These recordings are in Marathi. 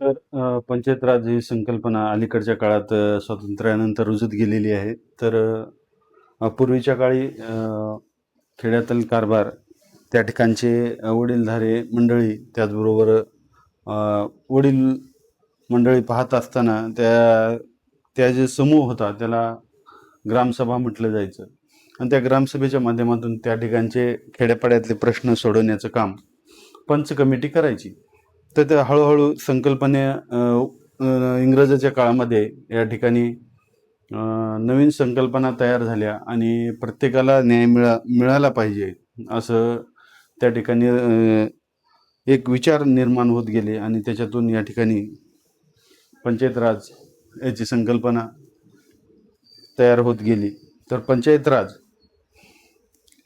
तर पंचायत राज ही संकल्पना अलीकडच्या काळात स्वातंत्र्यानंतर रुजत गेलेली आहे. तर पूर्वीच्या काळी खेड्यातील कारभार त्या ठिकाणचे वडीलधारे मंडळी त्याचबरोबर वडील मंडळी पाहत असताना त्या जे समूह होता त्याला ग्रामसभा म्हटलं जायचं आणि त्या ग्रामसभेच्या माध्यमातून त्या ठिकाणचे खेड्यापाड्यातले प्रश्न सोडवण्याचं काम पंच कमिटी करायची. तर त्या हळूहळू इंग्रजाच्या काळामध्ये या ठिकाणी नवीन संकल्पना तयार झाल्या आणि प्रत्येकाला न्याय मिळाला पाहिजे असं त्या ठिकाणी एक विचार निर्माण होत गेले आणि त्याच्यातून या ठिकाणी पंचायत राज याची संकल्पना तयार होत गेली. तर पंचायत राज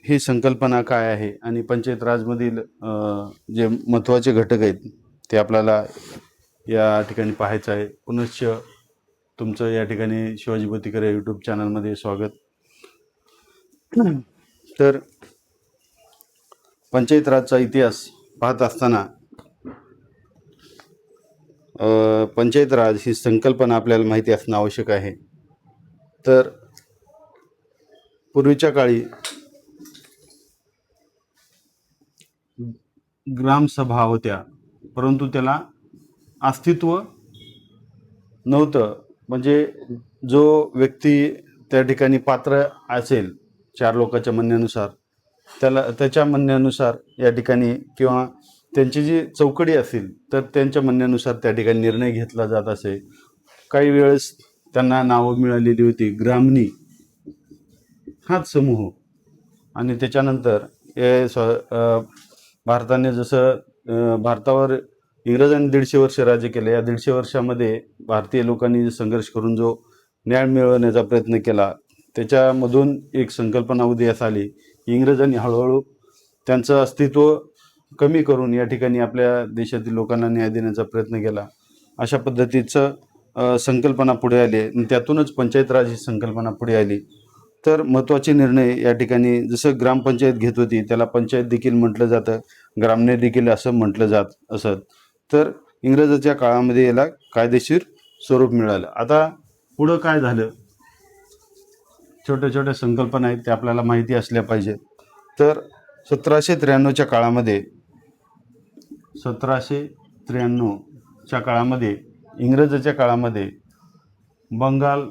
ही संकल्पना काय आहे आणि पंचायत राजमधील जे महत्त्वाचे घटक आहेत ते आपल्याला या ठिकाणी पाहायचं आहे. पुनश्च तुमचं या ठिकाणी शिवाजी बोतीकर या यूट्यूब चॅनलमध्ये स्वागत. तर पंचायत राजचा इतिहास पाहत असताना पंचायत राज ही संकल्पना आपल्याला माहिती असणं आवश्यक आहे. तर पूर्वीच्या काळी ग्रामसभा होत्या परंतु त्याला अस्तित्व नव्हतं. म्हणजे जो व्यक्ती त्या ठिकाणी पात्र असेल 4 लोकांच्या म्हणण्यानुसार त्याच्या म्हणण्यानुसार या ठिकाणी किंवा त्यांची जी चौकडी असेल तर त्यांच्या म्हणण्यानुसार त्या ठिकाणी निर्णय घेतला जात असे. काही वेळेस त्यांना नावं मिळालेली होती ग्रामणी हाच समूह. आणि त्याच्यानंतर भारताने जसं भारतावर इंग्रजांनी 150 वर्ष राज्य केले, या 150 वर्षामध्ये भारतीय लोकांनी संघर्ष करून जो न्याय मिळवण्याचा प्रयत्न केला त्याच्यामधून एक संकल्पना उदयास आली. इंग्रजांनी हळूहळू त्यांचं अस्तित्व कमी करून या ठिकाणी आपल्या देशातील लोकांना न्याय देण्याचा प्रयत्न केला. अशा पद्धतीचं संकल्पना पुढे आली आणि त्यातूनच पंचायत राज ही संकल्पना पुढे आली. तर महत्त्वाचे निर्णय या ठिकाणी जसं ग्रामपंचायत घेत होती त्याला पंचायत देखील म्हटलं जातं, ग्रामने देखील असं म्हटलं जात असत. तर इंग्रजाच्या काळामध्ये याला कायदेशीर स्वरूप मिळालं. आता पुढं काय झालं, छोट्या छोट्या संकल्पना आहेत त्या आपल्याला माहिती असल्या पाहिजे. तर 1793च्या काळामध्ये इंग्रजाच्या काळामध्ये बंगाल,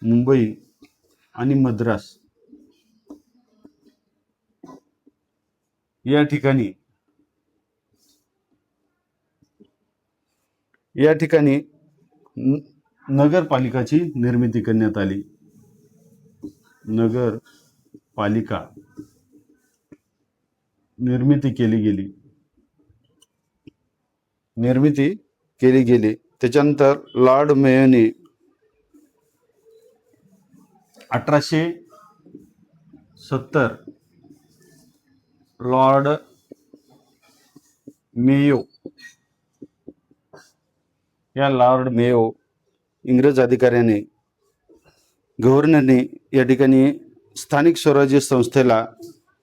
मुंबई आणि मद्रास या ठिकाणी नगरपालिकाची निर्मिती करण्यात आली. नगरपालिका निर्मिती केली गेली. त्याच्यानंतर लॉर्ड मेयोने 1870 लॉर्ड मेयो इंग्रज अधिकाऱ्याने गव्हर्नरने या ठिकाणी स्थानिक स्वराज्य संस्थेला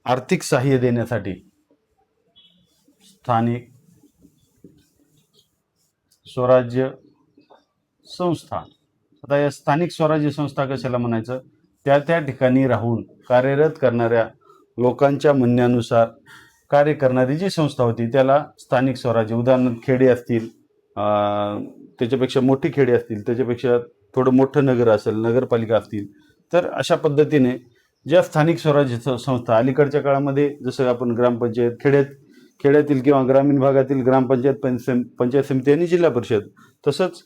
आर्थिक सहाय्य देण्यासाठी स्थानिक स्वराज्य संस्था, आता या स्थानिक स्वराज्य संस्था कशाला म्हणायचं, त्या ठिकाणी राहून कार्यरत करणाऱ्या लोकांच्या म्हणण्यानुसार कार्य करणारी जी संस्था होती त्याला स्थानिक स्वराज्य, उदाहरणार्थ खेडे असतील, त्याच्यापेक्षा मोठी खेडे असतील, त्याच्यापेक्षा थोडं मोठं नगर असेल, नगरपालिका असतील, तर अशा पद्धतीने ज्या स्थानिक स्वराज्य संस्था अलीकडच्या काळामध्ये जसं आपण ग्रामपंचायत खेड्यातील किंवा ग्रामीण भागातील ग्रामपंचायत, पंचायत समिती आणि जिल्हा परिषद, तसंच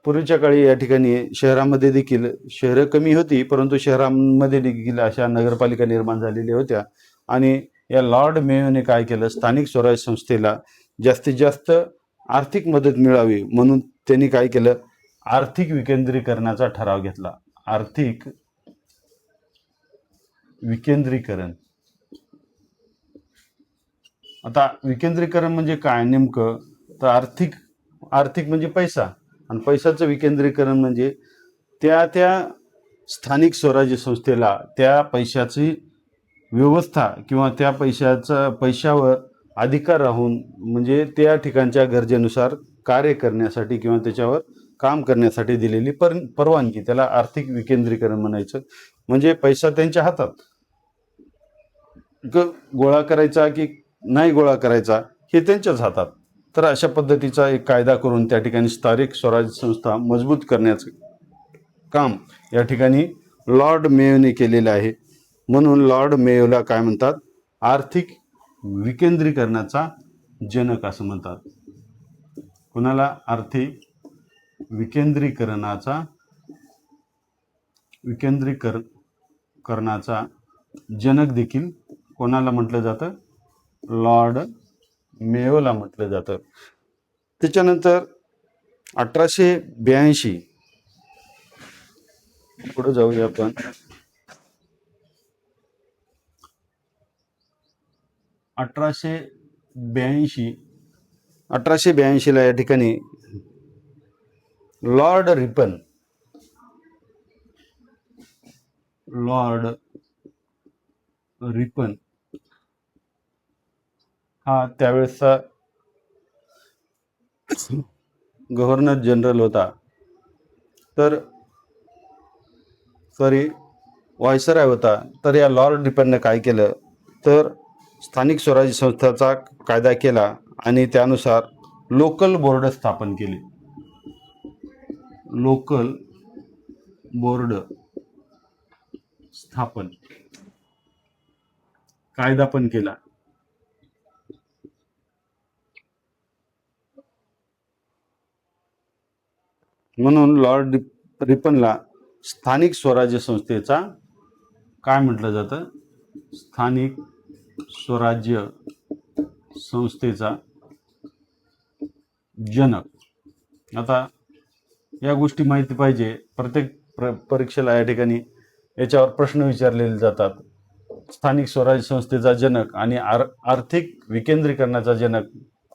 पूर्वीच्या काळी या ठिकाणी शहरामध्ये देखील शहरं कमी होती परंतु शहरांमध्ये देखील अशा नगरपालिका निर्माण झालेल्या होत्या. आणि या लॉर्ड मेयोने काय केलं, स्थानिक स्वराज्य संस्थेला जास्तीत जास्त आर्थिक मदत मिळावी म्हणून त्यांनी काय केलं, आर्थिक विकेंद्रीकरणाचा ठराव घेतला. आर्थिक विकेंद्रीकरण. आता विकेंद्रीकरण म्हणजे काय नेमकं, तर आर्थिक म्हणजे पैसा आणि पैशाचं विकेंद्रीकरण म्हणजे त्या स्थानिक स्वराज्य संस्थेला त्या पैशाची व्यवस्था किंवा त्या पैशावर अधिकार राहून म्हणजे त्या ठिकाणच्या गरजेनुसार कार्य करण्यासाठी किंवा त्याच्यावर काम करण्यासाठी दिलेली परवानगी, त्याला आर्थिक विकेंद्रीकरण म्हणायचं. म्हणजे पैसा त्यांच्या हातात, गोळा करायचा की नाही गोळा करायचा हे त्यांच्याच हातात. तर अशा पद्धतीचा एक कायदा करून त्या ठिकाणी स्थानिक स्वराज्य संस्था मजबूत करण्याचं काम या ठिकाणी लॉर्ड मेयोने केलेलं आहे. म्हणून लॉर्ड मेयोला काय म्हणतात? आर्थिक विकेंद्रीकरणाचा जनक असं म्हणतात. कोणाला? आर्थिक विकेंद्रीकरणाचा जनक देखील कोणाला म्हटलं जातं? लॉर्ड मेयोला म्हटलं जातं. त्याच्यानंतर 1882 पुढे जाऊया आपण. 1882 ला या ठिकाणी लॉर्ड रिपन हा त्यावेळेसचा गव्हर्नर जनरल होता. तर व्हायसराय होता. तर या लॉर्ड रिपनने काय केलं तर स्थानिक स्वराज्य संस्थांचा कायदा केला आणि त्यानुसार लोकल बोर्ड स्थापन केले. लोकल बोर्ड स्थापन कायदा पण केला. म्हणून लॉर्ड रिपनला स्थानिक स्वराज्य संस्थेचा काय म्हटलं जातं? स्थानिक स्वराज्य संस्थेचा जनक. आता या गोष्टी माहिती पाहिजे. प्रत्येक परीक्षेला या ठिकाणी याच्यावर प्रश्न विचारलेले जातात. स्थानिक स्वराज्य संस्थेचा जनक आणि आर्थिक विकेंद्रीकरणाचा जनक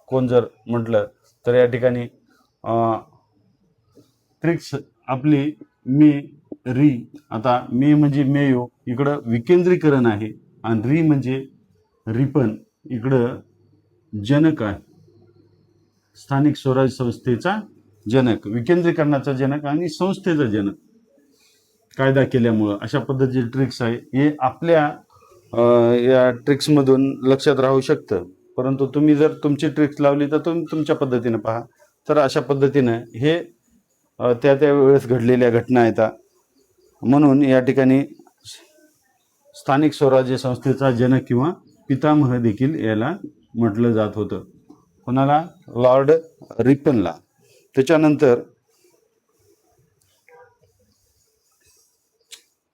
कोण जर म्हटलं तर या ठिकाणी ट्रिक्स आपली री. आता मे म्हणजे मेयो, इकडं विकेंद्रीकरण आहे, आणि री म्हणजे रिपन, इकडं जनक आहे. स्थानिक स्वराज्य संस्थेचा जनक, विकेंद्रीकरणाचा जनक आणि संस्थेचा जनक कायदा केल्यामुळं. अशा पद्धतीचे ट्रिक्स आहे. हे आपल्या या ट्रिक्समधून लक्षात राहू शकतं. परंतु तुम्ही जर तुमची ट्रिक्स लावली तर तुम्ही तुमच्या पद्धतीने पहा. तर अशा पद्धतीनं हे त्या वेळेस घडलेल्या घटना आहेत. म्हणून या ठिकाणी स्थानिक स्वराज्य संस्थेचा जनक किंवा पितामह देखील याला म्हटलं जात होतं. कोणाला? लॉर्ड रिपनला. त्याच्यानंतर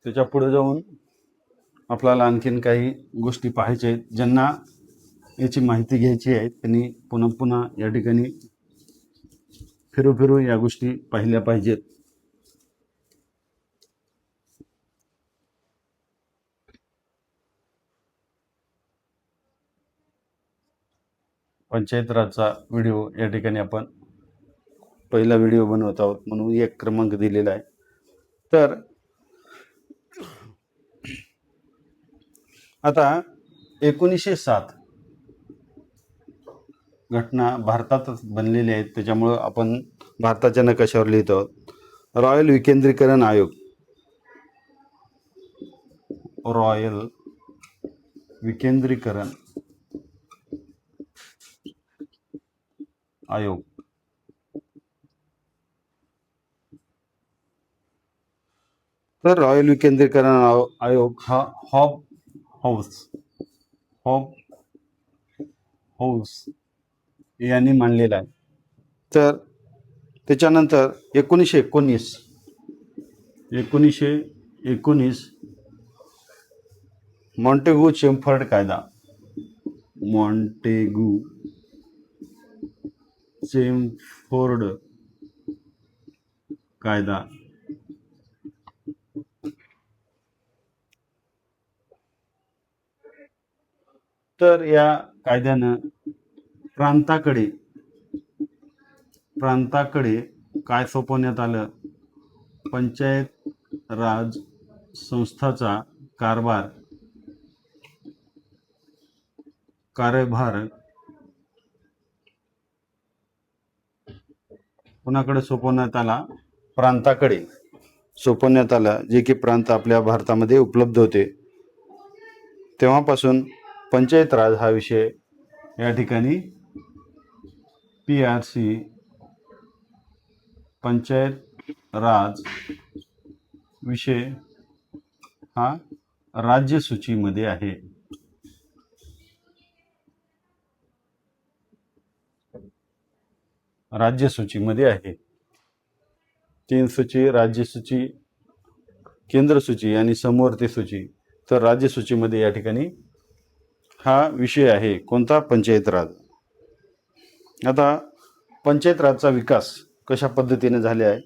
त्याच्या पुढे जाऊन आपल्याला आणखीन काही गोष्टी पाहायच्या आहेत. ज्यांना याची माहिती घ्यायची आहे त्यांनी पुन्हा पुन्हा या ठिकाणी फिरू या गोष्टी पाहिल्या पाहिजेत. पंचायत राजचा व्हिडिओ या ठिकाणी आपण पहिला व्हिडिओ बनवत आहोत म्हणून एक क्रमांक दिलेला आहे. तर आता 1907 घटना भारतातच बनलेल्या आहेत, त्याच्यामुळं आपण भारताच्या नकाशावर लिहित आहोत. रॉयल विकेंद्रीकरण आयोग, रॉयल विकेंद्रीकरण आयोग. तर रॉयल विकेंद्रीकरण आयोग हा हॉब हाऊस यांनी मांडलेला आहे. तर त्याच्यानंतर 1919 मॉन्टेगू चेम्फर्ड कायदा, मॉन्टेगू चेम्फोर्ड कायदा. तर या कायद्यानं प्रांताकडे काय सोपवण्यात आलं? पंचायत राज संस्थाचा कारभार कार्यभार कोणाकडे सोपवण्यात आला? प्रांताकडे सोपवण्यात आला, जे की प्रांत आपल्या भारतामध्ये उपलब्ध होते. तेव्हापासून पंचायत राज हा विषय या ठिकाणी PRC पंचायत राज विषय हा राज्य सूचीमध्ये आहे. राज्य सूचीमध्ये आहे. 3 सूची, राज्य सूची, केंद्र सूची आणि समवर्ती सूची. तर राज्य सूचीमध्ये या ठिकाणी हा विषय आहे. कोणता? पंचायत राज. आता पंचायत राजचा विकास कशा पद्धतीने झाले आहे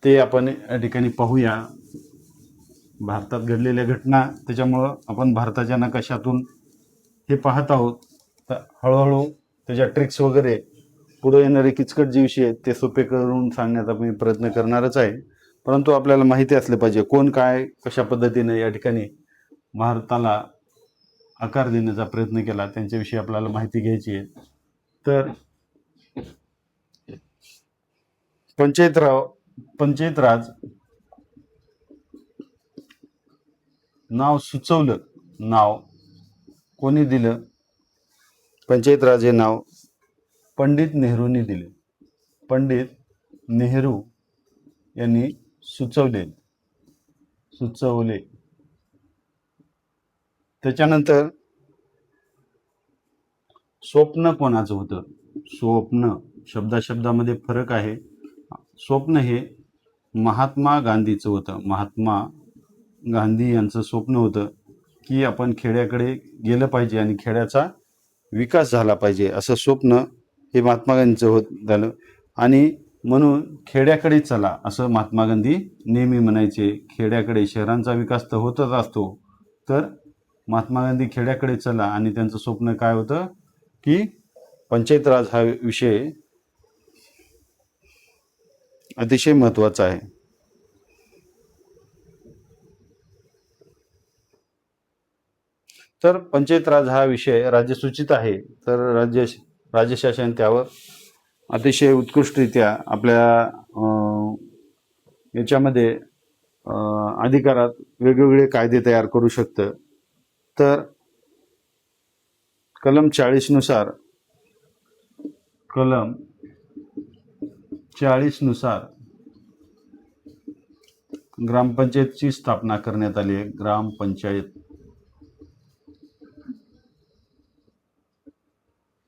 ते आपण या ठिकाणी पाहूया. भारतात घडलेल्या घटना, त्याच्यामुळं आपण भारताच्या नकाशातून हे पाहत आहोत. तर हळूहळू त्याच्या ट्रिक्स वगैरे, पुढे येणारे किचकट जे विषय आहेत ते सोपे करून सांगण्याचा मी प्रयत्न करणारच आहे. परंतु आपल्याला माहिती असले पाहिजे कोण काय कशा पद्धतीने या ठिकाणी भारताला आकार देण्याचा प्रयत्न केला, त्यांच्याविषयी आपल्याला माहिती घ्यायची आहे. तर पंचायत राज नाव सुचवलं, नाव कोणी दिलं? पंचायत राज हे नाव पंडित नेहरूंनी दिले. पंडित नेहरू यांनी सुचवले. त्याच्यानंतर स्वप्न कोणाचं होतं? स्वप्न शब्दामध्ये फरक आहे. स्वप्न हे महात्मा गांधीचं होतं. महात्मा गांधी यांचं स्वप्न होतं की आपण खेड्याकडे गेलं पाहिजे आणि खेड्याचा विकास झाला पाहिजे, असं स्वप्न हे महात्मा गांधीचं झालं. आणि म्हणून खेड्याकडे चला असं महात्मा गांधी नेहमी म्हणायचे. खेड्याकडे, शहरांचा विकास तर होतच असतो, तर महात्मा गांधी खेड्याकडे चला. आणि त्यांचं स्वप्न काय होतं की पंचायत राज हा विषय अतिशय महत्त्वाचा आहे. तर पंचायत राज हा विषय राज्यसूचित आहे. तर राज्यशासन त्यावर अतिशय उत्कृष्टरित्या आपल्या याच्यामध्ये अधिकारात वेगवेगळे कायदे तयार करू शकतं. तर कलम 40 नुसार ग्रामपंचायतची स्थापना करण्यात आली आहे. ग्रामपंचायत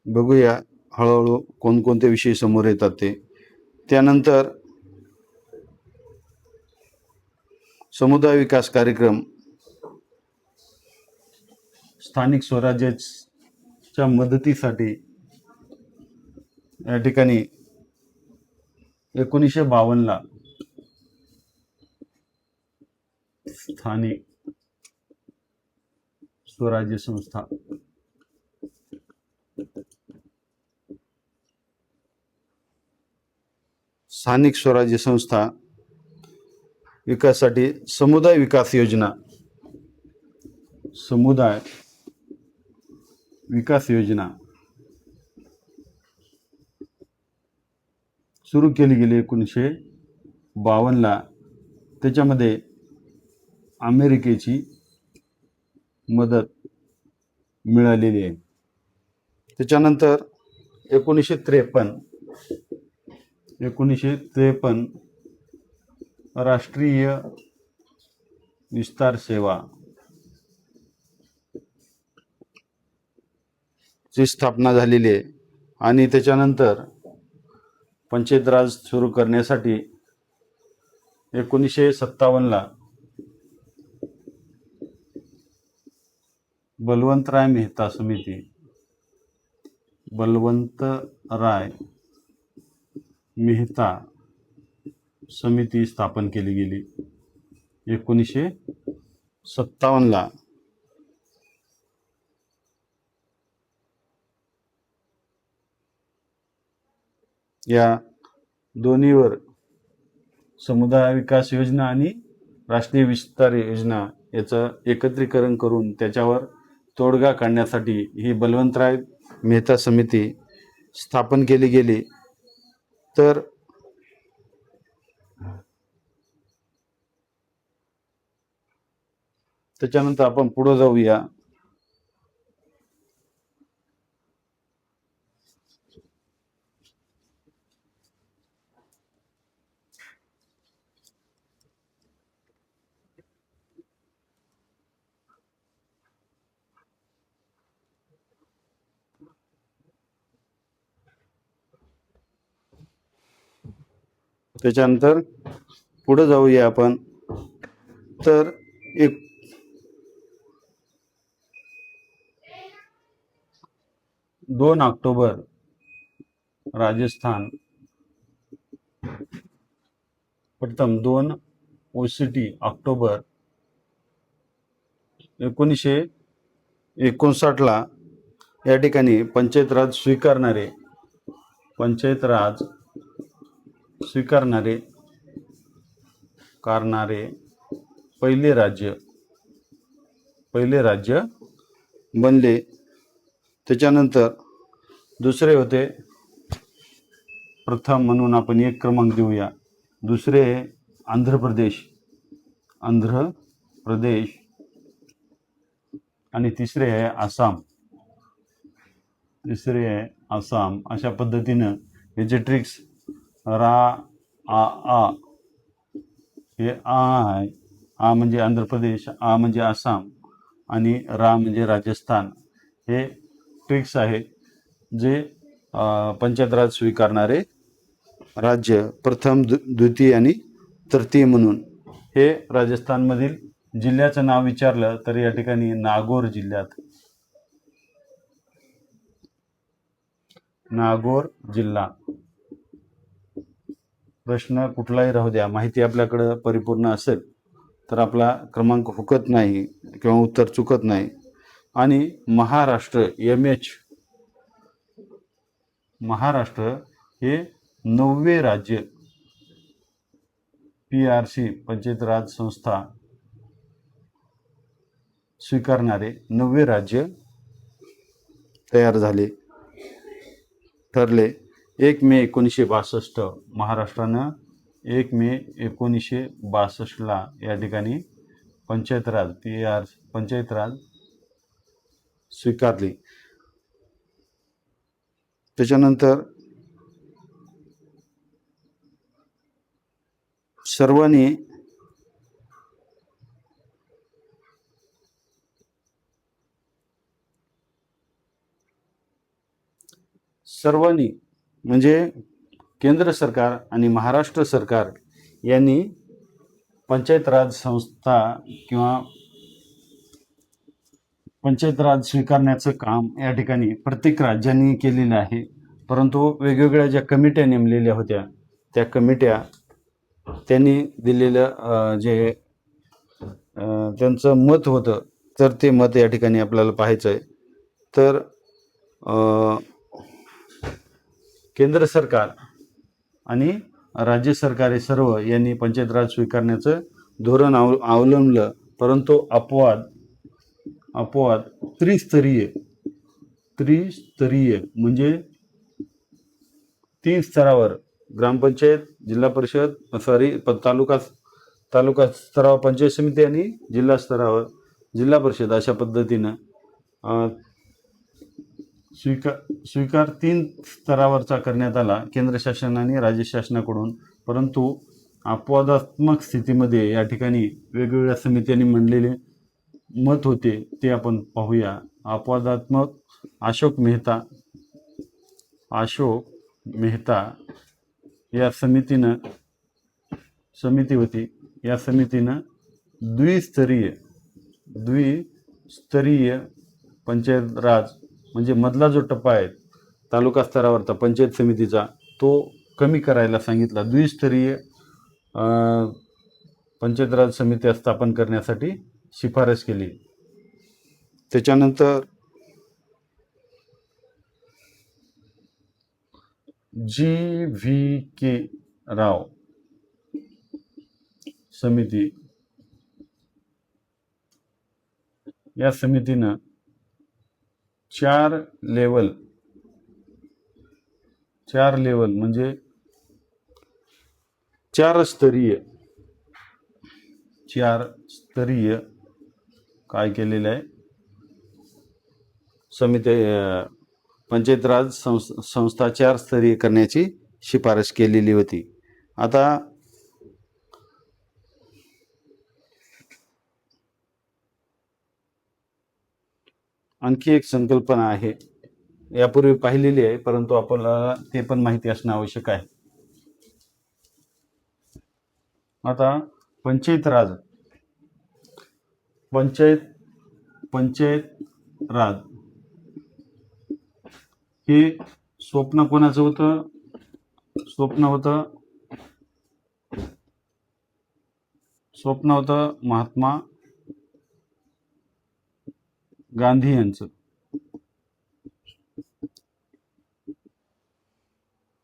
बघूया हळूहळू कोणकोणते विषय समोर येतात ते. त्यानंतर समुदाय विकास कार्यक्रम, स्थानिक स्वराज्याच्या मदतीसाठी या ठिकाणी 1952 स्थानिक स्वराज्य संस्था विकासासाठी समुदाय विकास योजना सुरू केली गेली 1952. त्याच्यामध्ये अमेरिकेची मदत मिळालेली आहे. त्याच्यानंतर 1953 राष्ट्रीय विस्तार सेवा ची स्थापना झालेली आहे. आणि त्याच्यानंतर पंचायत राज सुरू करण्यासाठी 1957 बलवंतराय मेहता समिती स्थापन केली गेली 1957. या दोन्हीवर समुदाय विकास योजना आणि राष्ट्रीय विस्तार योजना याचं एकत्रीकरण करून त्याच्यावर तोडगा काढण्यासाठी ही बलवंतराय मेहता समिती स्थापन केली गेली. तर त्याच्यानंतर आपण पुढे जाऊया. त्याच्यानंतर पुढे जाऊया आपण. तर 2 ऑक्टोबर राजस्थान प्रथम 2 OCT ऑक्टोबर 1959 या ठिकाणी पंचायत राज स्वीकारणारे पहिले राज्य बनले. त्याच्यानंतर दुसरे होते, प्रथम म्हणून आपण 1 क्रमांक देऊया. दुसरे आंध्र प्रदेश आणि तिसरे आहे आसाम. अशा पद्धतीनं हे जे ट्रिक्स हे आहे, आ म्हणजे आंध्र प्रदेश, आ म्हणजे आसाम आणि रा म्हणजे राजस्थान, हे ट्रिक्स आहे जे पंचायत राज स्वीकारणारे राज्य प्रथम, द्वितीय आणि तृतीय म्हणून. हे राजस्थानमधील जिल्ह्याचं नाव विचारलं तर या ठिकाणी नागौर जिल्हा. प्रश्न कुठलाही राहू द्या, माहिती आपल्याकडे परिपूर्ण असेल तर आपला क्रमांक हुकत नाही किंवा उत्तर चुकत नाही. आणि महाराष्ट्र हे 9वे राज्य PRC पंचायत राज संस्था स्वीकारणारे 9वे राज्य ठरले. 1 मे 1962 महाराष्ट्रानं 1 मे 1962 या ठिकाणी पंचायत राज स्वीकारली. त्याच्यानंतर सर्वांनी म्हणजे केंद्र सरकार आणि महाराष्ट्र सरकार यांनी पंचायत राज संस्था किंवा पंचायत राज स्वीकारण्याचं काम या ठिकाणी प्रत्येक राज्यांनी केलेलं आहे. परंतु वेगवेगळ्या ज्या कमिट्या नेमलेल्या होत्या, त्या कमिट्या त्यांनी दिलेलं जे त्यांचं मत होतं, तर ते मत या ठिकाणी आपल्याला पाहायचं आहे. तर केंद्र सरकार आणि राज्य सरकारे सर्व यांनी पंचायत राज स्वीकारण्याचं धोरण अवलंबलं. परंतु अपवाद त्रिस्तरीय म्हणजे 3 स्तरावर, ग्रामपंचायत, जिल्हा परिषद, तालुका स्तरावर पंचायत समिती आणि जिल्हा स्तरावर जिल्हा परिषद, अशा पद्धतीनं स्वीकार 3 स्तरावरचा करण्यात आला केंद्र शासन आणि राज्य शासनाकडून. परंतु अपवादात्मक स्थितीमध्ये या ठिकाणी वेगवेगळ्या समित्यांनी मांडलेले मत होते, ते आपण पाहूया. अपवादात्मक अशोक मेहता या समिती होती. या समितीनं द्विस्तरीय पंचायत राज म्हणजे मधला जो टप्पा आहे तालुका स्तरावरचा पंचायत समितीचा, तो कमी करायला सांगितला. द्विस्तरीय पंचायत राज समित्या स्थापन करण्यासाठी शिफारस केली. त्याच्यानंतर GVK राव समिती, या समितीनं चार लेवल म्हणजे चार स्तरीय काय केलेलं आहे समिती, पंचायत राज संस्था चार स्तरीय करण्याची शिफारस केलेली होती. आता आणखी एक संकल्पना आहे, यापूर्वी पाहिलेली आहे, परंतु आपल्याला ते पण माहिती असणं आवश्यक आहे. आता पंचायत राज हे स्वप्न कोणाचं होतं? स्वप्न होतं महात्मा गांधी यांचं.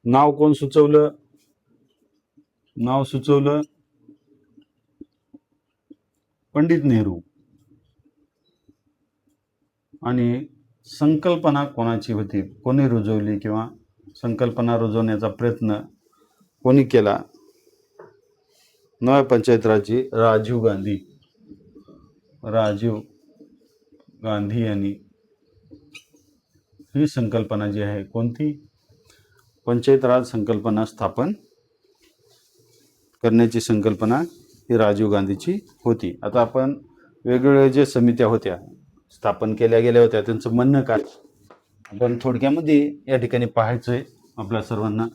नाव कोण सुचवलं? नाव सुचवलं पंडित नेहरू. आणि संकल्पना कोणाची होती, कोणी रुजवली किंवा संकल्पना रुजवण्याचा प्रयत्न कोणी केला? नव्या पंचायत राजची राजीव गांधी यांनी ही संकल्पना जी आहे कोणती, पंचायत राज संकल्पना स्थापन करण्याची संकल्पना ही राजीव गांधीची होती. आता आपण वेगवेगळ्या जे समित्या होत्या स्थापन केल्या गेल्या होत्या त्यांचं म्हणणं काय आपण थोडक्यामध्ये या ठिकाणी पाहायचंय आपल्या सर्वांना.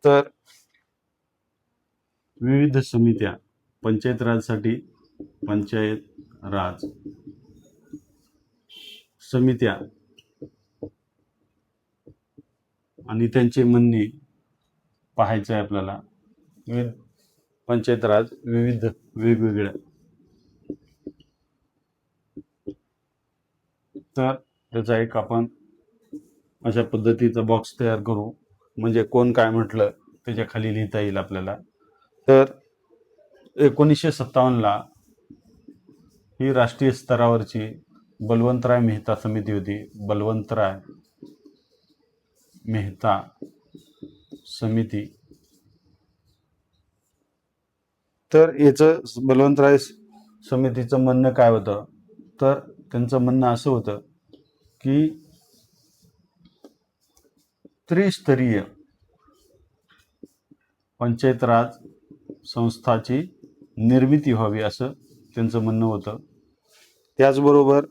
तर विविध समित्या पंचायत राजसाठी पंचायत राज समित्या आणि त्यांचे म्हणणे पाहायचं आहे आपल्याला. पंचायत राज वेगवेगळ्या, तर त्याचा एक आपण अशा पद्धतीचा बॉक्स तयार करू, म्हणजे कोण काय म्हटलं त्याच्या खाली लिहिता येईल आपल्याला. तर 1957ला ही राष्ट्रीय स्तरावरची बलवंतराय मेहता समिती होती. बलवंतराय मेहता समिती. तर याचं बलवंतराय समितीचं म्हणणं काय होतं, तर त्यांचं म्हणणं असं होतं की त्रिस्तरीय पंचायत राज संस्थाची निर्मिती व्हावी असं त्यांचं म्हणणं होतं. त्याचबरोबर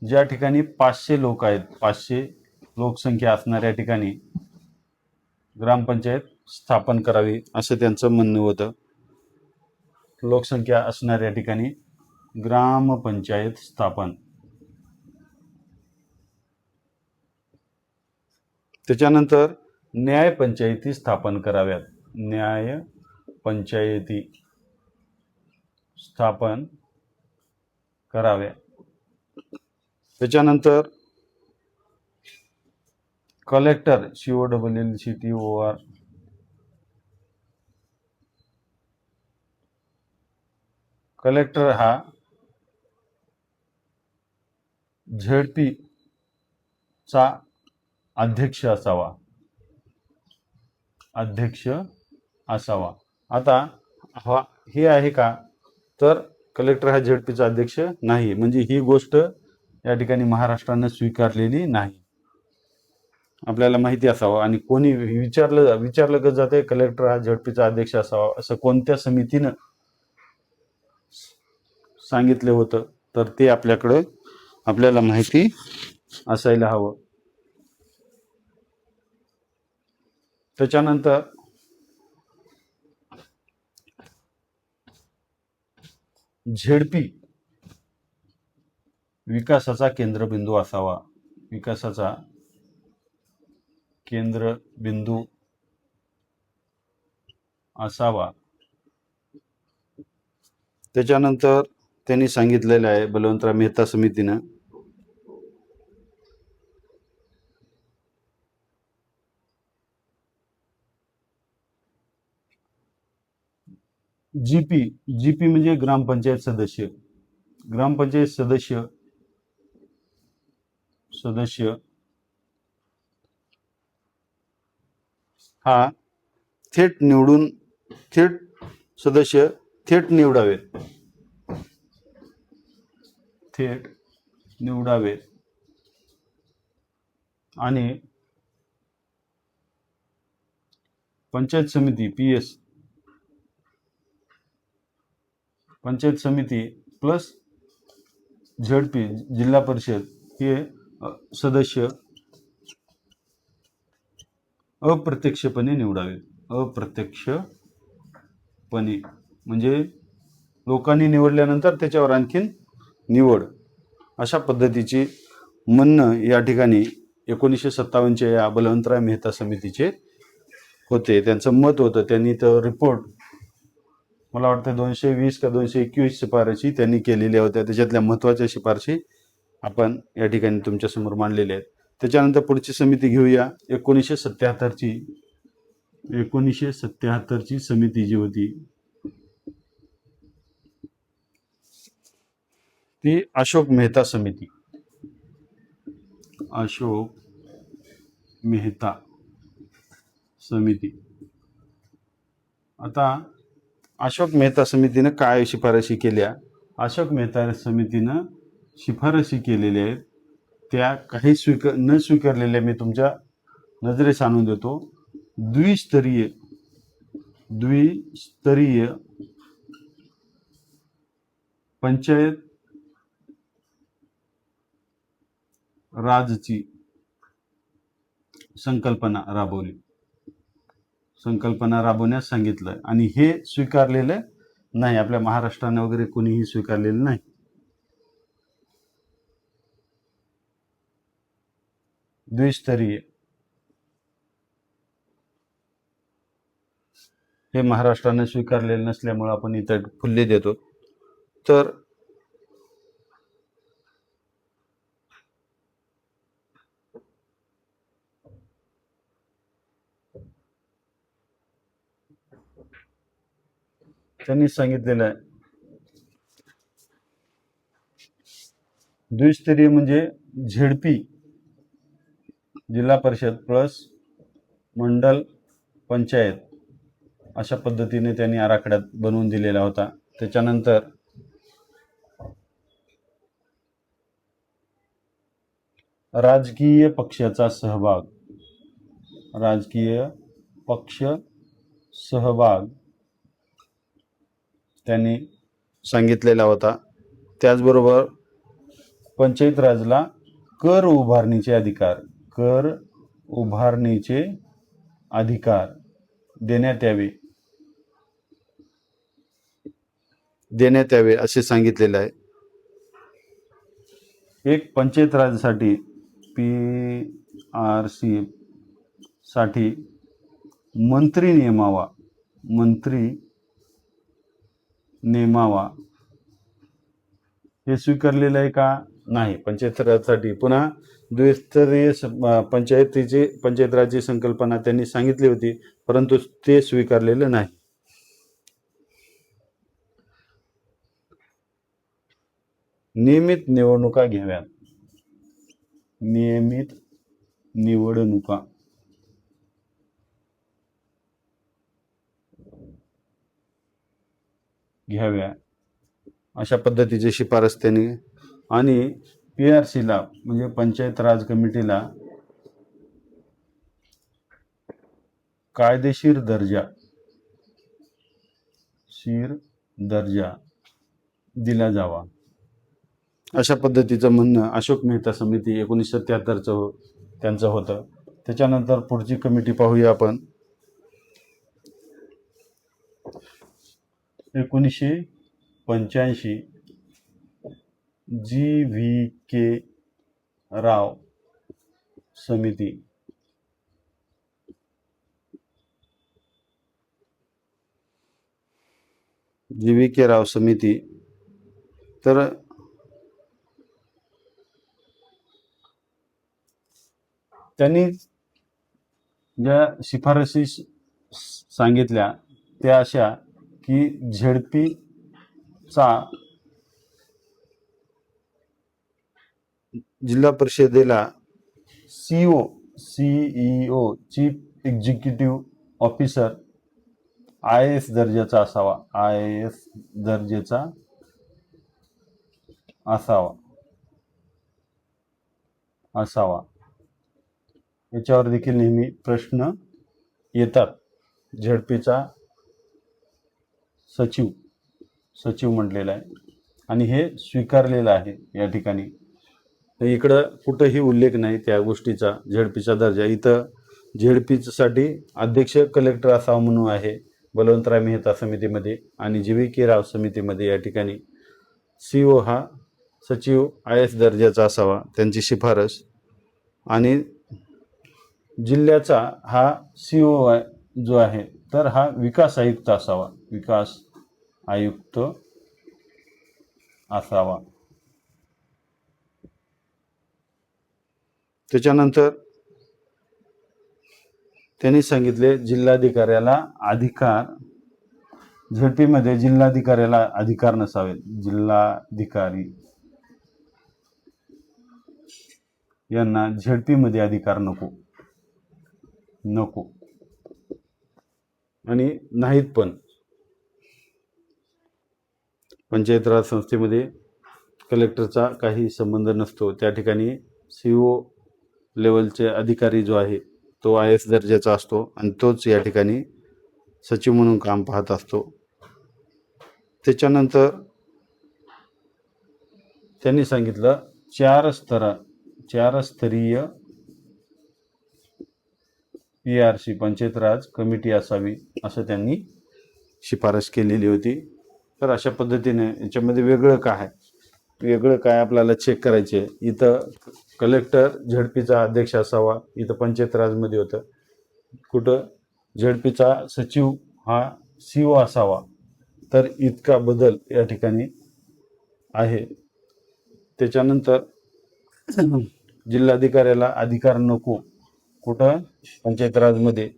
ज्या ठिकाणी 500 लोक आहेत, 500 लोकसंख्या असणाऱ्या ठिकाणी ग्रामपंचायत स्थापन करावी असं त्यांचं म्हणणं होतं. लोकसंख्या असणाऱ्या ठिकाणी ग्रामपंचायत स्थापन. त्याच्यानंतर न्याय पंचायती स्थापन कराव्यात. न्याय पंचायती स्थापन कराव्या. त्याच्यानंतर कलेक्टर COLLECTOR कलेक्टर हा ZP चा अध्यक्ष असावा. आता हे आहे का, तर कलेक्टर हा ZP चा अध्यक्ष नाही, म्हणजे ही गोष्ट या ठिकाणी महाराष्ट्राने स्वीकारलेली नाही. आपल्याला माहिती असावं. आणि कोणी विचारलं जाते कलेक्टर हा ZP चा अध्यक्ष असावा असं कोणत्या समितीनं सांगितलं होतं, तर ते आपल्याला माहिती असायला हवं. त्याच्यानंतर ZP विकासाचा केंद्रबिंदू असावा. विकासाचा केंद्रबिंदू असावा. त्याच्यानंतर त्यांनी सांगितलेलं आहे बलवंतराय मेहता समितीनं जीपी, जीपी म्हणजे ग्रामपंचायत सदस्य. ग्रामपंचायत सदस्य हा थेट निवडून थेट सदस्य थेट निवडावेत, थेट निवडावेत आणि पंचायत समिती PS, पंचायत समिती प्लस झडपी जिल्हा परिषद हे सदस्य अप्रत्यक्षपणे निवडावे. अप्रत्यक्षपणे म्हणजे लोकांनी निवडल्यानंतर त्याच्यावर आणखीन निवड, अशा पद्धतीची म्हणणं या ठिकाणी 1957च्या या बलवंतराय मेहता समितीचे होते. त्यांचं मत होतं. त्यांनी तर रिपोर्ट मला वाटतं 220 का 221 शिफारशी त्यांनी केलेल्या होत्या. त्याच्यातल्या महत्त्वाच्या शिफारशी आपण या ठिकाणी तुमच्यासमोर मांडलेल्या आहेत. त्याच्यानंतर पुढची समिती घेऊया. 1977ची समिती जी होती ती अशोक मेहता समिती. अशोक मेहता समिती. आता अशोक मेहता समितीनं काय शिफारशी केल्या? अशोक मेहता समितीनं शिफारशी केलेल्या आहेत त्या काही न स्वीकारलेल्या मी तुमच्या नजरेस आणून देतो. द्विस्तरीय पंचायत राजची संकल्पना राबवण्यास सांगितलं आणि हे स्वीकारलेलं नाही. आपल्या महाराष्ट्राने वगैरे कोणीही स्वीकारलेलं नाही. द्विस्तरीय हे महाराष्ट्राने स्वीकारलेलं नसल्यामुळे आपण इथं फुल्ले देतो. तर त्यांनी सांगितलेलं आहे द्विस्तरीय म्हणजे झेडपी जिल्हा परिषद प्लस मंडल पंचायत अशा पद्धतीने त्यांनी आराखड्यात बनवून दिलेला होता. त्याच्यानंतर राजकीय पक्षाचा सहभाग त्यांनी सांगितलेला होता. त्याचबरोबर पंचायत राजला कर उभारणीचे अधिकार देण्यात यावे असे सांगितलेले आहे. एक पंचायत राजसाठी PRC साठी मंत्री नेमावा हे स्वीकारलेलं आहे का? नाही. पंचायत राजसाठी पुन्हा द्विस्तरीय पंचायत राजची संकल्पना त्यांनी सांगितली होती, परंतु ते स्वीकारलेलं नाही. नियमित निवडणुका घ्याव्या अशा पद्धतीची शिफारस त्यांनी आणि PRC ला म्हणजे पंचायत राज कमिटीला कायदेशीर दर्जा दिला जावा अशा पद्धतीचं म्हणणं अशोक मेहता समिती 1977चं त्यांचं होतं. त्याच्यानंतर पुढची कमिटी पाहूया आपण. 1985 GVK राव समिती. GVK राव समिती तर त्यांनी ज्या शिफारसी सांगितल्या त्या अशा की झेडपीचा जिल्हा परिषदेला CEO chief executive officer IAS दर्जाचा असावा. IAS दर्जाचा असावा. याच्यावर देखील नेहमी प्रश्न येतात. झेडपीचा सचिव म्हटलेला आहे आणि हे स्वीकारलेलं आहे या ठिकाणी. इकडं कुठंही उल्लेख नाही त्या गोष्टीचा, झेडपीचा दर्जा. इथं झेडपीसाठी अध्यक्ष कलेक्टर असावा म्हणून आहे बलवंतराय मेहता समितीमध्ये, आणि GVK राव समितीमध्ये या ठिकाणी CO हा सचिव IAS दर्जाचा असावा, त्यांची शिफारस. आणि जिल्ह्याचा हा CO जो आहे तर हा विकास आयुक्त असावा. विकास आयुक्त असावा. त्याच्यानंतर त्यांनी सांगितले जिल्हाधिकाऱ्याला अधिकार, झेडपीमध्ये जिल्हाधिकाऱ्याला अधिकार नसावे. जिल्हाधिकारी यांना झेडपीमध्ये अधिकार नको आणि नाहीत पण. पंचायत राज संस्थेमध्ये कलेक्टरचा काही संबंध नसतो. त्या ठिकाणी CO लेवलचे अधिकारी जो आहे तो IAS दर्जाचा असतो आणि तोच या ठिकाणी सचिव म्हणून काम पाहत असतो. त्याच्यानंतर त्यांनी सांगितलं चार स्तरीय PRC पंचायत राज कमिटी असावी असं त्यांनी शिफारस केलेली होती. तर अशा पद्धतीने याच्यामध्ये वेगळं काय आपल्याला चेक करायचे. इथं कलेक्टर झेडपीचा अध्यक्ष असावा, इथं पंचायत राजमध्ये होतं. कुठं झेडपीचा सचिव हा CO असावा, तर इतका बदल या ठिकाणी आहे. त्याच्यानंतर जिल्हाधिकाऱ्याला अधिकार नको कुठं पंचायत राजमध्ये,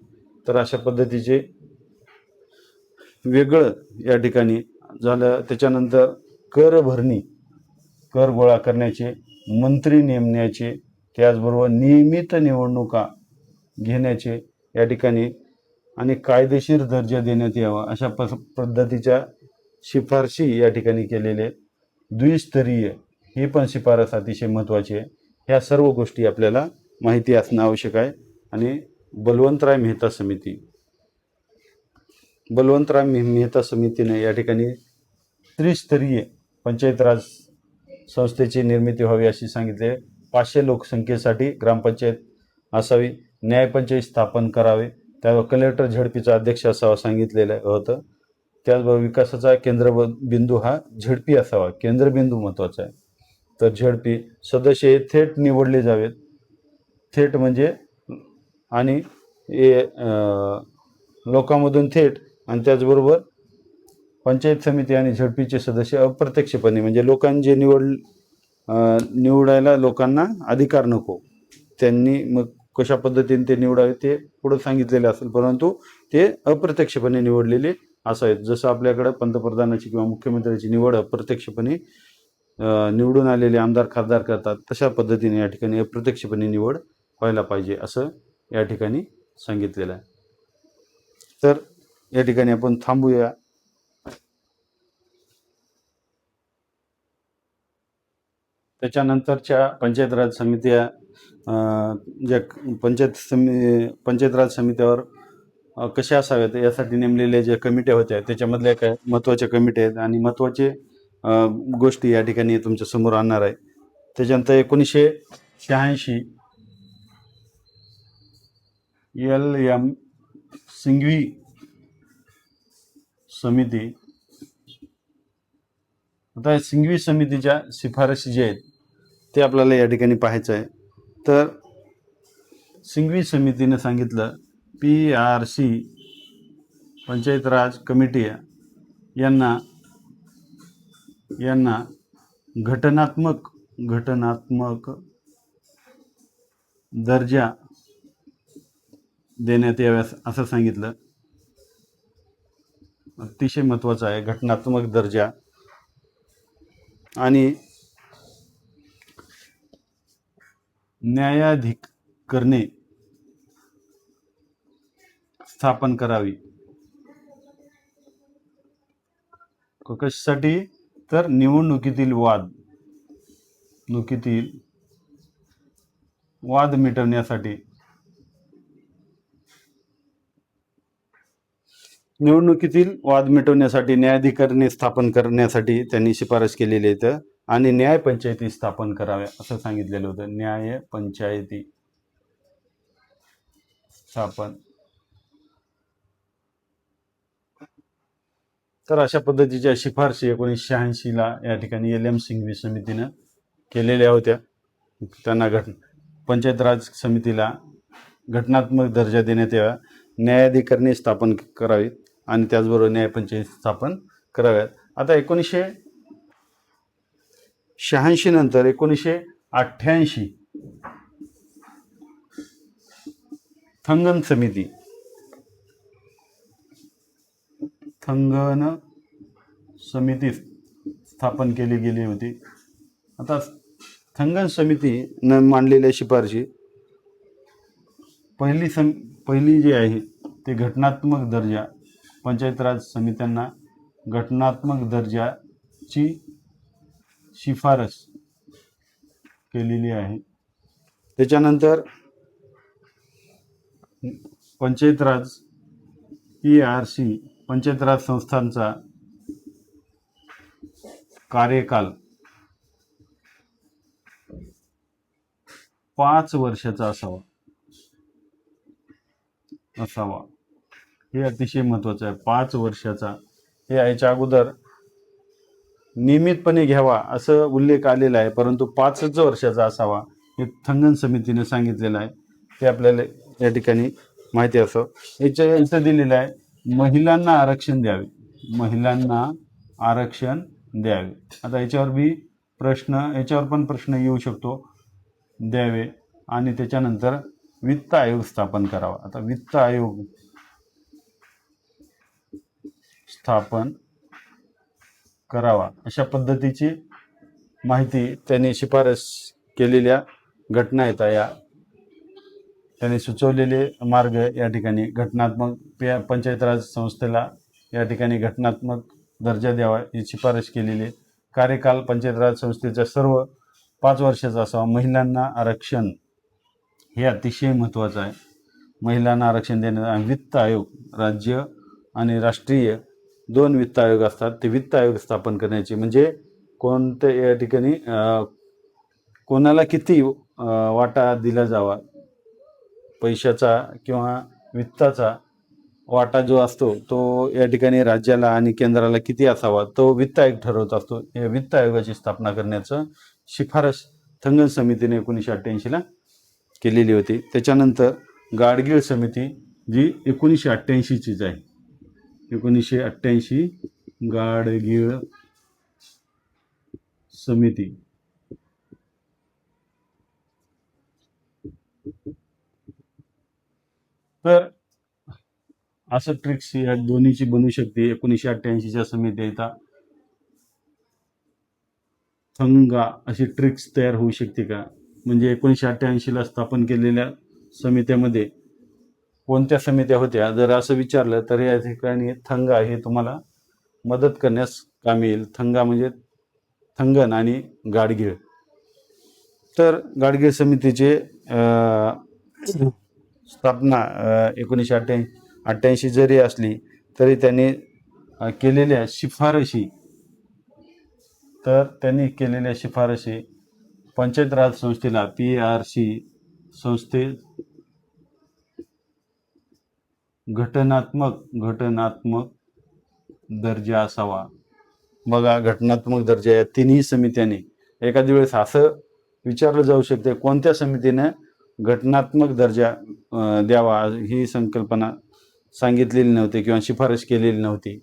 तर अशा पद्धतीचे वेगळं या ठिकाणी झालं. त्याच्यानंतर कर गोळा करण्याचे, मंत्री नेमण्याचे, त्याचबरोबर नियमित निवडणुका घेण्याचे या ठिकाणी आणि कायदेशीर दर्जा देण्यात यावा अशा पद्धतीच्या शिफारशी या ठिकाणी केलेले. द्विस्तरीय ही पण शिफारस अतिशय महत्त्वाची आहे. ह्या सर्व गोष्टी आपल्याला माहिती असणं आवश्यक आहे. आणि बलवंतराय मेहता समितीने या ठिकाणी त्रिस्तरीय पंचायत राज संस्थेची निर्मिती व्हावी अशी सांगितले. 500 लोकसंख्येसाठी ग्रामपंचायत असावी, न्यायपंचायत स्थापन करावे, त्यावर कलेक्टर झेडपीचा अध्यक्ष असावा सांगितलेलं होतं. त्याचबरोबर विकासाचा केंद्रबिंदू हा झेडपी असावा. केंद्रबिंदू महत्त्वाचा आहे. तर झेडपी सदस्य हे थेट निवडले जावेत. थेट म्हणजे आणि लोकांमधून थेट, आणि त्याचबरोबर पंचायत समिती आणि झेडपीचे सदस्य अप्रत्यक्षपणे, म्हणजे लोकांचे निवडायला लोकांना अधिकार नको. त्यांनी मग कशा पद्धतीने ते निवडावे ते पुढे सांगितलेले असेल, परंतु ते अप्रत्यक्षपणे निवडलेले असावेत. जसं आपल्याकडे पंतप्रधानाची किंवा मुख्यमंत्र्याची निवड अप्रत्यक्षपणे निवडून आलेले आमदार खासदार करतात, तशा पद्धतीने या ठिकाणी अप्रत्यक्षपणे निवड व्हायला पाहिजे असं या ठिकाणी सांगितलेलं आहे. तर या ठिकाणी आपण थांबूया. त्याच्यानंतरच्या पंचायत राज समित्या, ज्या पंचायत राज समित्यावर कशा असाव्यात यासाठी नेमलेल्या ज्या कमिट्या होत्या त्याच्यामधल्या काय महत्त्वाच्या कमिट्या आहेत आणि महत्त्वाचे गोष्टी या ठिकाणी तुमच्या समोर आणणार आहे. त्याच्यानंतर 1986 LM सिंघवी समिती. आता सिंघवी समितीच्या शिफारशी जे आहेत ते आपल्याला या ठिकाणी पाहायचं आहे. तर सिंघवी समितीने सांगितलं PRC पंचायत राज कमिटी यांना घटनात्मक दर्जा देण्यात यावा असं सांगितलं. अतिशय महत्वाचा आहे, घटनात्मक दर्जा आणि न्यायाधिकरणे स्थापन करावी. कशासाठी? तर निवडणुकीतील वाद मिटवण्यासाठी. निवडणुकीतील वाद मिटवण्यासाठी न्यायाधिकरणे स्थापन करण्यासाठी त्यांनी शिफारस केलेली आहे. आणि न्याय पंचायती स्थापन कराव्या असं सांगितलेलं होतं. न्याय पंचायती स्थापन. तर अशा पद्धतीच्या शिफारशी 1986ला या ठिकाणी LM सिंघवी समितीनं केलेल्या होत्या. त्यांना पंचायत राज समितीला घटनात्मक दर्जा देण्यात यावा, न्यायाधिकरणे स्थापन करावीत आणि त्याचबरोबर न्यायपंचायत स्थापन कराव्यात. आता 1986 नंतर 1988 थंगन समिती स्थापन केली गेली होती. आता थंगन समितीनं मांडलेल्या शिफारशी पहिली जी आहे ते घटनात्मक दर्जा, पंचायत राज समित्यांना घटनात्मक दर्जाची शिफारस केलेली आहे. त्याच्यानंतर पंचायत राज PRC पंचायत राज संस्थांचा कार्यकाल 5 वर्षाचा असावा. हे अतिशय महत्वाचं आहे. 5 वर्षाचा. हे याच्या अगोदर नियमितपणे घ्यावा असं उल्लेख आलेला आहे, परंतु 5 वर्षाचा असावा हे थंगन समितीने सांगितलेलं आहे. ते आपल्याला या ठिकाणी माहिती असं. इथं दिलेलं आहे महिलांना आरक्षण द्यावे. आता याच्यावर पण प्रश्न येऊ शकतो, द्यावे. आणि त्याच्यानंतर वित्त आयोग स्थापन करावा. आता वित्त आयोग स्थापन करावा अशा पद्धतीची माहिती त्यांनी शिफारस केलेल्या घटना आहेत. या त्यांनी सुचवलेले मार्ग या ठिकाणी घटनात्मक पंचायत राज संस्थेला या ठिकाणी घटनात्मक दर्जा द्यावा ही शिफारस केलेली. कार्यकाल पंचायत राज संस्थेचा सर्व 5 वर्षाचा असावा. महिलांना आरक्षण हे अतिशय महत्त्वाचं आहे. महिलांना आरक्षण देण्यात. वित्त आयोग राज्य आणि राष्ट्रीय 2 वित्त आयोग असतात. ते वित्त आयोग स्थापन करण्याचे म्हणजे कोणत्या या ठिकाणी कोणाला किती वाटा दिला जावा, पैशाचा किंवा वित्ताचा वाटा जो असतो तो या ठिकाणी राज्याला आणि केंद्राला किती असावा तो वित्त आयोग ठरवत असतो. या वित्त आयोगाची स्थापना करण्याचं शिफारस थंगन समितीने 1988ला केलेली होती. त्याच्यानंतर गाडगीळ समिती जी 1988चीच आहे. 1988 गाडगीळ समिती. तर असं ट्रिक्स या दोन्हीची बनू शकते. 1988च्या समिती येतात थंगा अशी ट्रिक्स तयार होऊ शकते का? म्हणजे 1988ला स्थापन केलेल्या समित्यामध्ये कोणत्या समित्या होत्या जर असं विचारलं तर या ठिकाणी थंगा हे तुम्हाला मदत करण्यास कामी येईल. थंगा म्हणजे थंगन आणि गाडगीळ. तर गाडगीळ समितीचे स्थापना 1988 जरी असली तरी त्यांनी केलेल्या शिफारशी पंचायत राज संस्थेला PRC संस्थे घटनात्मक दर्जा असावा. बघा, घटनात्मक दर्जा या तिन्ही समित्यांनी एखाद्या वेळेस असं विचारलं जाऊ शकते कोणत्या समितीने घटनात्मक दर्जा द्यावा ही संकल्पना सांगितलेली नव्हती किंवा शिफारस केलेली नव्हती.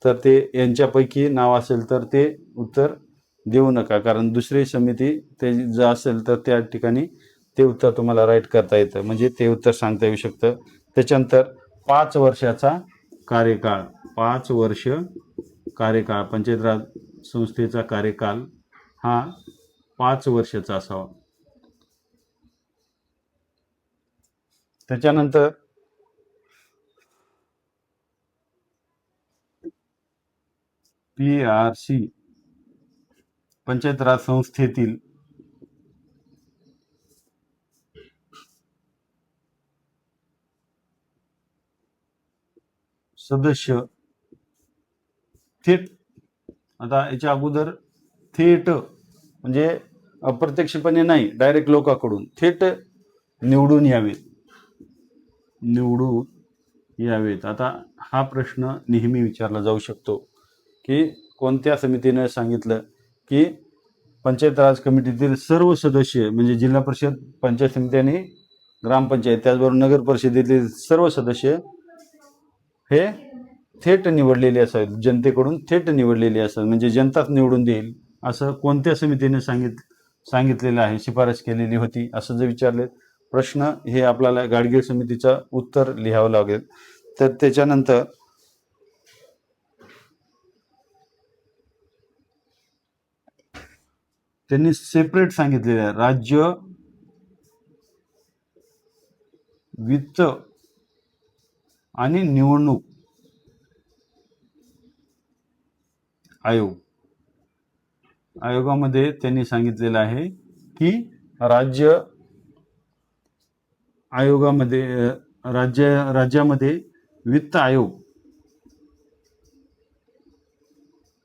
तर ते यांच्यापैकी नाव असेल तर ते उत्तर देऊ नका, कारण दुसरी समिती ते जर असेल तर त्या ठिकाणी ते उत्तर तुम्हाला राईट करता येतं, म्हणजे ते उत्तर सांगता येऊ शकतं. त्याच्यानंतर 5 वर्षाचा कार्यकाळ. 5 वर्ष कार्यकाळ, पंचायत राज संस्थेचा कार्यकाल हा 5 वर्षाचा असावा. त्याच्यानंतर PRC पंचायत राज संस्थेतील सदस्य थेट, आता याच्या अगोदर थेट म्हणजे अप्रत्यक्षपणे नाही, डायरेक्ट लोकांकडून थेट निवडून यावेत. आता हा प्रश्न नेहमी विचारला जाऊ शकतो की कोणत्या समितीने सांगितलं की पंचायत राज कमिटीतील सर्व सदस्य म्हणजे जिल्हा परिषद, पंचायत समिती आणि ग्रामपंचायत, त्याचबरोबर नगर परिषदेतील सर्व सदस्य हे थेट निवडलेले असावेत, जनतेकडून थेट निवडलेले असावेत, म्हणजे जनताच निवडून देईल असं कोणत्या समितीने सांगितलेलं आहे, शिफारस केलेली होती असं जर विचारले प्रश्न, हे आपल्याला गाडगीळ समितीचं उत्तर लिहावं लागेल. तर त्याच्यानंतर त्यांनी सेपरेट सांगितलेलं आहे, राज्य वित्त आणि निवडणूक आयोगामध्ये त्यांनी सांगितलेलं आहे की राज्य आयोगामध्ये राज्यामध्ये वित्त आयोग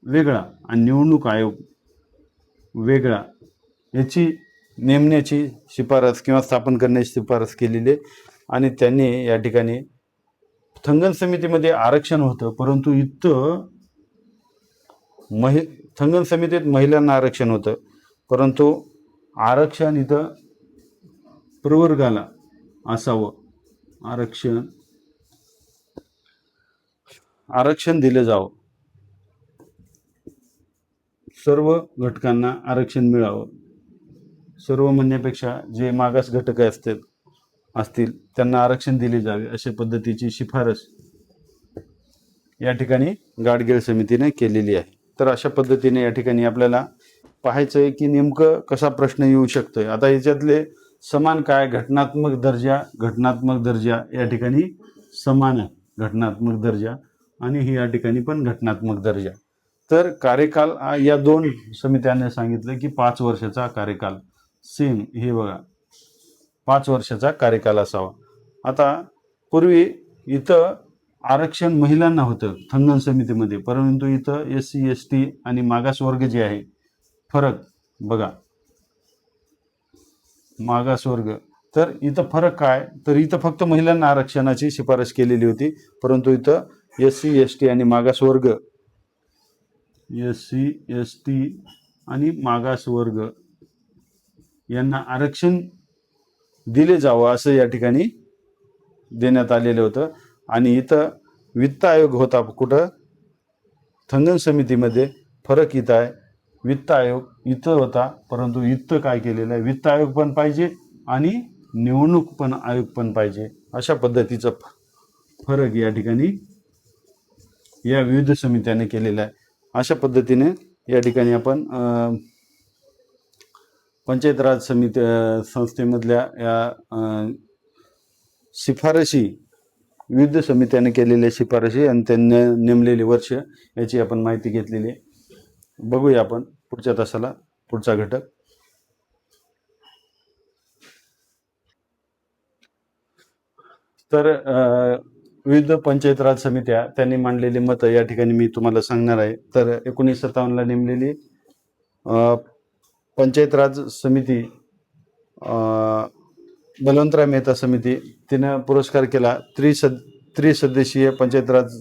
वेगळा आणि निवडणूक आयोग वेगळा याची नेमण्याची शिफारस किंवा स्थापन करण्याची शिफारस केलेली आहे. आणि त्यांनी या ठिकाणी थंगन समितीमध्ये आरक्षण होतं, परंतु इथं थंगन समितीत महिलांना आरक्षण होतं, परंतु आरक्षण इथं प्रवर्गाला असावं, आरक्षण दिलं जावं, सर्व घटकांना आरक्षण मिळावं. सर्व म्हणण्यापेक्षा जे मागास घटक असतील त्यांना आरक्षण दिले जावे अशा पद्धतीची शिफारस या ठिकाणी गाडगीळ समितीने केलेली आहे. तर अशा पद्धतीने या ठिकाणी आपल्याला पाहायचं आहे की नेमकं कसा प्रश्न येऊ शकतोय. आता याच्यातले समान काय, घटनात्मक दर्जा या ठिकाणी समान आहे, घटनात्मक दर्जा, आणि ही या ठिकाणी पण घटनात्मक दर्जा. तर कार्यकाल या दोन समित्यांनी सांगितलं की 5 वर्षाचा कार्यकाल, सेम हे बघा 5 वर्षाचा कार्यकाल असावा. आता पूर्वी इथं आरक्षण महिलांना होतं थंगन समितीमध्ये, परंतु इथं SC ST आणि मागासवर्ग जे आहे, फरक बघा, मागासवर्ग, तर इथं फरक काय, तर इथं फक्त महिलांना आरक्षणाची शिफारस केलेली होती, परंतु इथं SC ST आणि मागासवर्ग, SC ST आणि मागासवर्ग यांना आरक्षण दिले जावं असं या ठिकाणी देण्यात आलेलं होतं. आणि इथं वित्त आयोग होता कुठं, थंगन समितीमध्ये. फरक इथं आहे, वित्त आयोग इथं होता, परंतु इथं काय केलेलं आहे, वित्त आयोग पण पाहिजे आणि निवडणूक पण आयोग पण पाहिजे, अशा पद्धतीचा फरक या ठिकाणी या विविध समित्याने केलेला आहे. अशा पद्धतीने या ठिकाणी आपण पंचायत राज संस्थेमधल्या या शिफारशी, विविध समित्याने केलेल्या शिफारशी आणि त्यांनी नेमलेली वर्ष याची आपण माहिती घेतलेली आहे. बघूया आपण पुढच्या तासाला पुढचा घटक. तर विविध पंचायत राज समित्या त्यांनी मांडलेली मतं या ठिकाणी मी तुम्हाला सांगणार आहे. तर 1957 ला नेमलेली पंचायत राज समिती, बलवंतराय मेहता समिती, तिनं पुरस्कार केला त्रिसदस्यीय पंचायत राज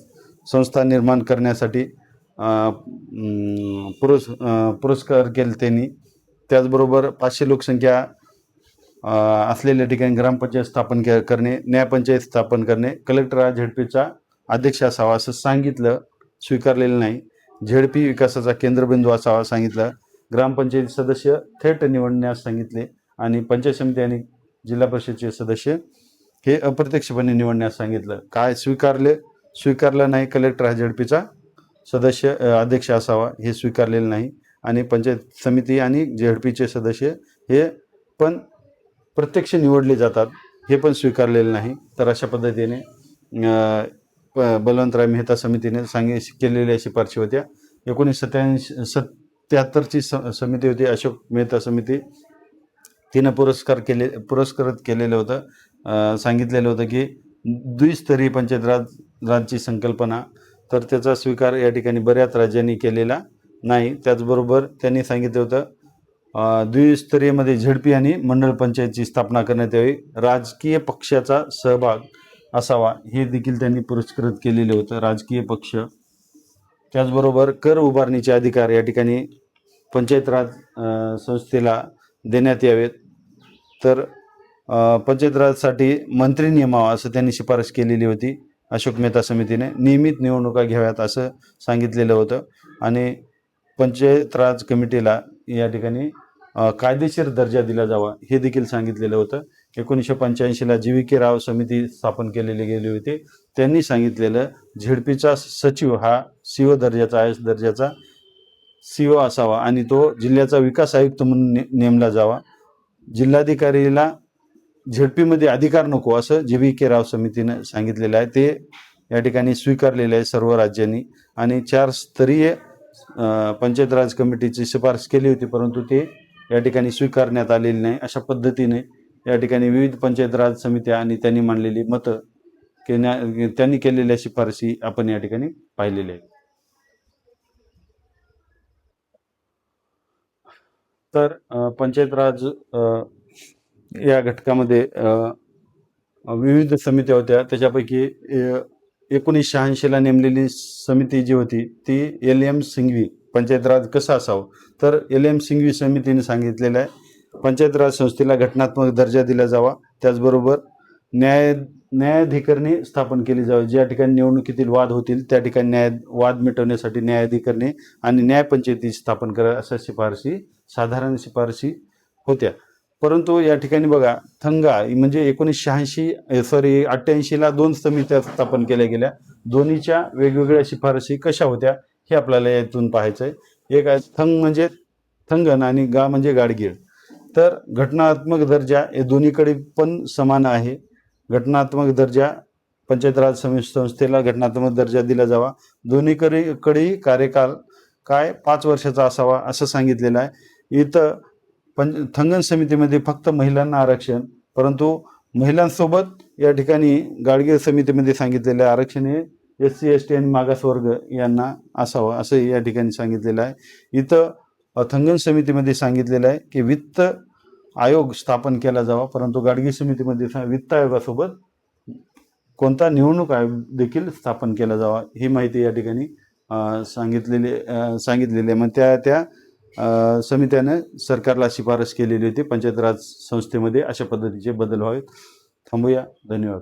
संस्था निर्माण करण्यासाठी पुरस्कार केले त्यांनी. त्याचबरोबर 500 लोकसंख्या असलेल्या ठिकाणी ग्रामपंचायत स्थापन करणे, न्यायपंचायत स्थापन करणे, कलेक्टर हा झेडपीचा अध्यक्ष असावा असं सांगितलं, स्वीकारलेलं नाही. झेडपी विकासाचा केंद्रबिंदू असावा सांगितलं. ग्रामपंचायत सदस्य थेट निवडण्यास सांगितले आणि पंचायत समिती आणि जिल्हा परिषदेचे सदस्य हे अप्रत्यक्षपणे निवडण्यास सांगितलं. काय स्वीकारले, स्वीकारलं नाही. कलेक्टर हा झेडपीचा सदस्य अध्यक्ष असावा हे स्वीकारलेलं नाही. आणि पंचायत समिती आणि झेडपीचे सदस्य हे पण प्रत्यक्ष निवडले जातात हे पण स्वीकारलेलं नाही. तर अशा पद्धतीने बलवंतराय मेहता समितीने केलेल्या शिफारशी होत्या. 1977ची समिती होती, अशोक मेहता समिती. तिनं पुरस्कृत केलेलं होतं. सांगितलेलं होतं की द्विस्तरीय पंचायत राजची संकल्पना, तर त्याचा स्वीकार या ठिकाणी बऱ्याच राज्यांनी केलेला नाही. त्याचबरोबर त्यांनी सांगितलं होतं द्विस्तरीयमध्ये झेडपी आणि मंडळ पंचायतची स्थापना करण्यात यावी. राजकीय पक्षाचा सहभाग असावा हे देखील त्यांनी पुरस्कृत केलेलं होतं, राजकीय पक्ष. त्याचबरोबर कर उभारणीचे अधिकार या ठिकाणी पंचायत राज संस्थेला देण्यात यावेत. तर पंचायत राजसाठी मंत्री नेमावा असं त्यांनी शिफारस केलेली होती अशोक मेहता समितीने. नियमित निवडणुका घ्याव्यात असं सांगितलेलं होतं. आणि पंचायत राज कमिटीला या ठिकाणी कायदेशीर दर्जा दिला जावा हे देखील सांगितलेलं होतं. 1985ला GVK राव समिती स्थापन केलेली गेली होती. त्यांनी सांगितलेलं झेडपीचा सचिव हा CO दर्जाचा, IS दर्जाचा CO असावा आणि तो जिल्ह्याचा विकास आयुक्त म्हणून नेमला जावा. जिल्हाधिकारीला झेडपीमध्ये अधिकार नको असं GVK राव समितीनं सांगितलेलं आहे. ते या ठिकाणी स्वीकारलेलं आहे सर्व राज्यांनी. आणि 4 स्तरीय पंचायत राज कमिटीची शिफारस केली होती, परंतु ते या ठिकाणी स्वीकारण्यात आलेली नाही. अशा पद्धतीने या ठिकाणी विविध पंचायत राज समित्या आणि त्यांनी मांडलेली मतं त्यांनी केलेल्या शिफारसी आपण या ठिकाणी पाहिलेल्या आहेत. तर पंचायत राज या घटकामध्ये विविध समित्या होत्या. त्याच्यापैकी 1986ला नेमलेली समिती जी होती ती LM सिंघवी पंचायत राज कसं असावं, तर LM सिंघवी समितीने सांगितलेलं आहे पंचायत राज संस्थेला घटनात्मक दर्जा दिला जावा. त्याचबरोबर न्यायाधिकरणी स्थापन केली जावी. ज्या ठिकाणी निवडणुकीतील वाद होतील त्या ठिकाणी वाद मिटवण्यासाठी न्यायाधिकरणी आणि न्यायपंचायती स्थापन करा अशा शिफारशी, साधारण शिफारशी होत्या. परंतु या ठिकाणी बघा थंगा म्हणजे 1988ला 2 समित्या स्थापन केल्या गेल्या. दोन्हीच्या वेगवेगळ्या शिफारशी कशा होत्या हे आपल्याला यातून पाहायचं आहे. एक आहे थंग म्हणजे थंगन आणि गा म्हणजे गाडगीळ. तर घटनात्मक दर्जा हे दोन्हीकडे पण समान आहे. घटनात्मक दर्जा पंचायत राज संस्थेला घटनात्मक दर्जा दिला जावा. दोन्हीकडे कार्यकाल काय 5 वर्षाचा असावा असं सांगितलेलं आहे. इथं थंगन समितीमध्ये फक्त महिलांना आरक्षण, परंतु महिलांसोबत या ठिकाणी गाडगीळ समितीमध्ये सांगितलेलं आरक्षण हे SC ST आणि मागासवर्ग यांना असावं असं या ठिकाणी सांगितलेलं आहे. इथं थंगन समितीमध्ये सांगितलेलं आहे की वित्त आयोग स्थापन केला जावा, परंतु गाडगीळ समितीमध्ये वित्त आयोगासोबत कोणता निवडणूक आयोग देखील स्थापन केला जावा ही माहिती या ठिकाणी सांगितलेली आहे. मग त्या समित्यानं सरकारला शिफारस केलेली होती पंचायत राज संस्थेमध्ये अशा पद्धतीचे बदल व्हावेत. थांबूया. धन्यवाद.